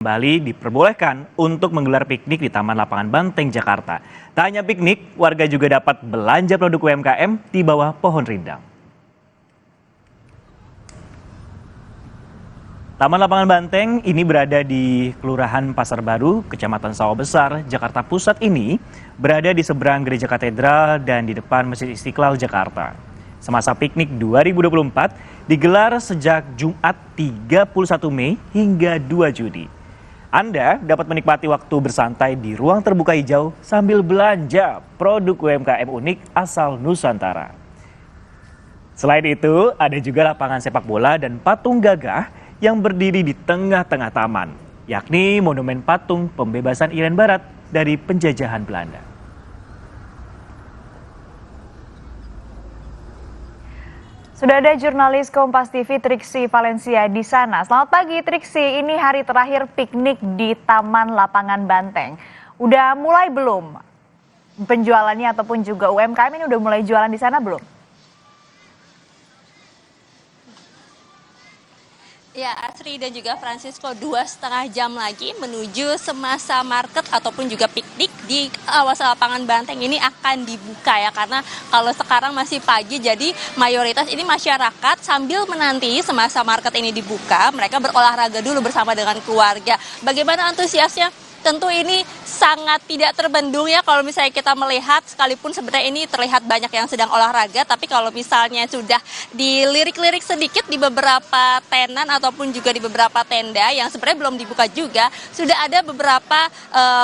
Kembali diperbolehkan untuk menggelar piknik di Taman Lapangan Banteng, Jakarta. Tak hanya piknik, warga juga dapat belanja produk UMKM di bawah pohon rindang. Taman Lapangan Banteng ini berada di Kelurahan Pasar Baru, Kecamatan Sawah Besar, Jakarta Pusat ini berada di seberang Gereja Katedral dan di depan Masjid Istiqlal, Jakarta. Semasa piknik 2024 digelar sejak Jumat 31 Mei hingga 2 Juni. Anda dapat menikmati waktu bersantai di ruang terbuka hijau sambil belanja produk UMKM unik asal Nusantara. Selain itu, ada juga lapangan sepak bola dan patung gagah yang berdiri di tengah-tengah taman, yakni Monumen Patung Pembebasan Irian Barat dari penjajahan Belanda. Sudah ada jurnalis Kompas TV Triksi Valencia di sana. Selamat pagi Triksi, ini hari terakhir piknik di Taman Lapangan Banteng. Udah mulai belum penjualannya ataupun juga UMKM ini udah mulai jualan di sana belum? Ya, Asri dan juga Francisco 2,5 jam lagi menuju Semasa Market ataupun juga piknik di kawasan Lapangan Banteng ini akan dibuka ya, karena kalau sekarang masih pagi jadi mayoritas ini masyarakat sambil menanti Semasa Market ini dibuka, mereka berolahraga dulu bersama dengan keluarga. Bagaimana antusiasnya? Tentu ini sangat tidak terbendung ya kalau misalnya kita melihat, sekalipun sebenarnya ini terlihat banyak yang sedang olahraga, tapi kalau misalnya sudah dilirik-lirik sedikit di beberapa tenan ataupun juga di beberapa tenda yang sebenarnya belum dibuka juga, sudah ada beberapa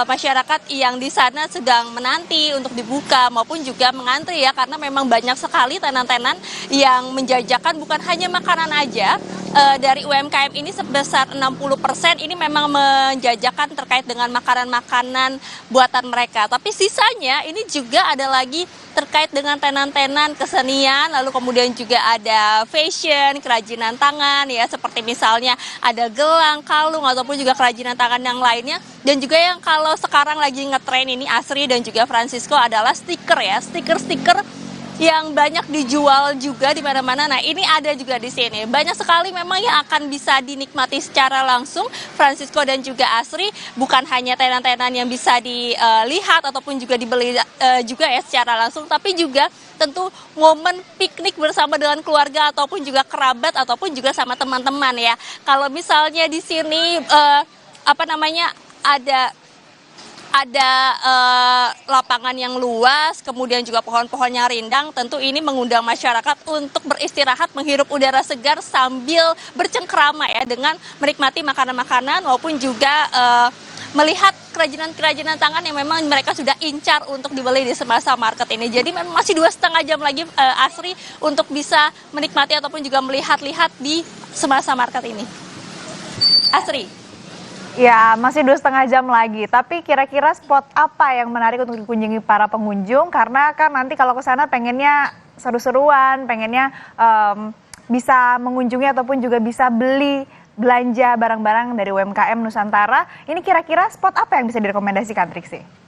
masyarakat yang di sana sedang menanti untuk dibuka maupun juga mengantri ya, karena memang banyak sekali tenan-tenan yang menjajakan bukan hanya makanan aja. Dari UMKM ini sebesar 60% ini memang menjajakan terkait dengan makanan-makanan buatan mereka. Tapi sisanya ini juga ada lagi terkait dengan tenan-tenan kesenian, lalu kemudian juga ada fashion, kerajinan tangan ya, seperti misalnya ada gelang, kalung ataupun juga kerajinan tangan yang lainnya. Dan juga yang kalau sekarang lagi ngetren ini Asri dan juga Francisco adalah stiker ya, stiker-stiker yang banyak dijual juga di mana-mana. Nah, ini ada juga di sini. Banyak sekali memang yang akan bisa dinikmati secara langsung, Francisco dan juga Asri. Bukan hanya tenan-tenan yang bisa dilihat ataupun juga dibeli juga ya secara langsung, tapi juga tentu momen piknik bersama dengan keluarga ataupun juga kerabat ataupun juga sama teman-teman ya. Kalau misalnya di sini ada lapangan yang luas, kemudian juga pohon-pohonnya rindang, tentu ini mengundang masyarakat untuk beristirahat, menghirup udara segar sambil bercengkrama ya, dengan menikmati makanan-makanan maupun juga melihat kerajinan-kerajinan tangan yang memang mereka sudah incar untuk dibeli di Semasa Market ini. Jadi memang masih 2,5 jam lagi Asri untuk bisa menikmati ataupun juga melihat-lihat di Semasa Market ini. Asri. Ya, masih 2,5 jam lagi. Tapi kira-kira spot apa yang menarik untuk dikunjungi para pengunjung? Karena kan nanti kalau ke sana pengennya seru-seruan, pengennya bisa mengunjungi ataupun juga bisa beli belanja barang-barang dari UMKM Nusantara. Ini kira-kira spot apa yang bisa direkomendasikan, Triksi?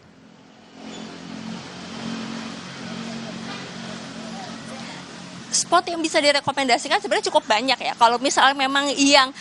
Spot yang bisa direkomendasikan sebenarnya cukup banyak ya. Kalau misalnya memang yang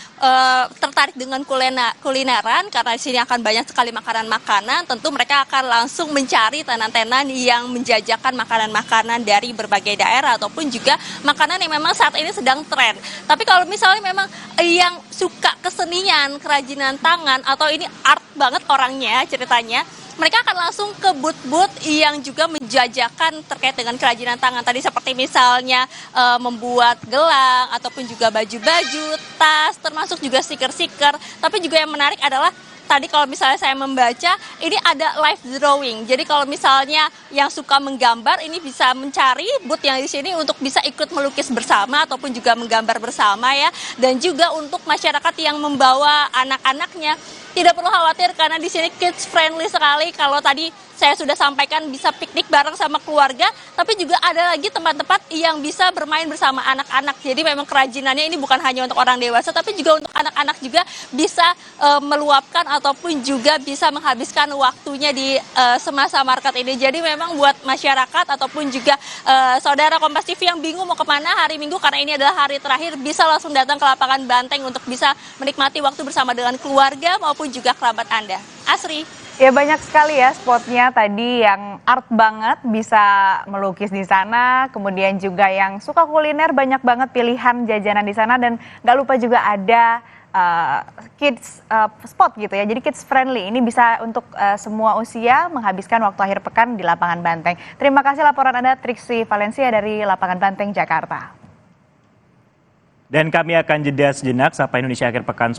tertarik dengan kulineran, karena di sini akan banyak sekali makanan-makanan, tentu mereka akan langsung mencari tenan-tenan yang menjajakan makanan-makanan dari berbagai daerah ataupun juga makanan yang memang saat ini sedang tren. Tapi kalau misalnya memang yang suka kesenian, kerajinan tangan, atau ini art banget orangnya ceritanya, mereka akan langsung ke booth-booth yang juga menjajakan terkait dengan kerajinan tangan. Tadi seperti misalnya membuat gelang ataupun juga baju-baju, tas, termasuk juga stiker-stiker. Tapi juga yang menarik adalah tadi kalau misalnya saya membaca, ini ada live drawing. Jadi kalau misalnya yang suka menggambar ini bisa mencari booth yang di sini untuk bisa ikut melukis bersama ataupun juga menggambar bersama ya. Dan juga untuk masyarakat yang membawa anak-anaknya, tidak perlu khawatir karena di sini kids friendly sekali. Kalau tadi saya sudah sampaikan bisa piknik bareng sama keluarga, tapi juga ada lagi tempat-tempat yang bisa bermain bersama anak-anak. Jadi memang kerajinannya ini bukan hanya untuk orang dewasa, tapi juga untuk anak-anak juga bisa meluapkan ataupun juga bisa menghabiskan waktunya di semasa market ini. Jadi memang buat masyarakat ataupun juga saudara Kompas TV yang bingung mau kemana hari Minggu karena ini adalah hari terakhir, bisa langsung datang ke lapangan Banteng untuk bisa menikmati waktu bersama dengan keluarga maupun juga kerabat Anda. Asri. Ya banyak sekali ya spotnya tadi yang art banget, bisa melukis di sana, kemudian juga yang suka kuliner banyak banget pilihan jajanan di sana dan nggak lupa juga ada kids spot gitu ya, jadi kids friendly. Ini bisa untuk semua usia menghabiskan waktu akhir pekan di lapangan Banteng. Terima kasih laporan Anda Triksi Valencia dari lapangan Banteng Jakarta. Dan kami akan jeda sejenak, Sapa Indonesia Akhir Pekan.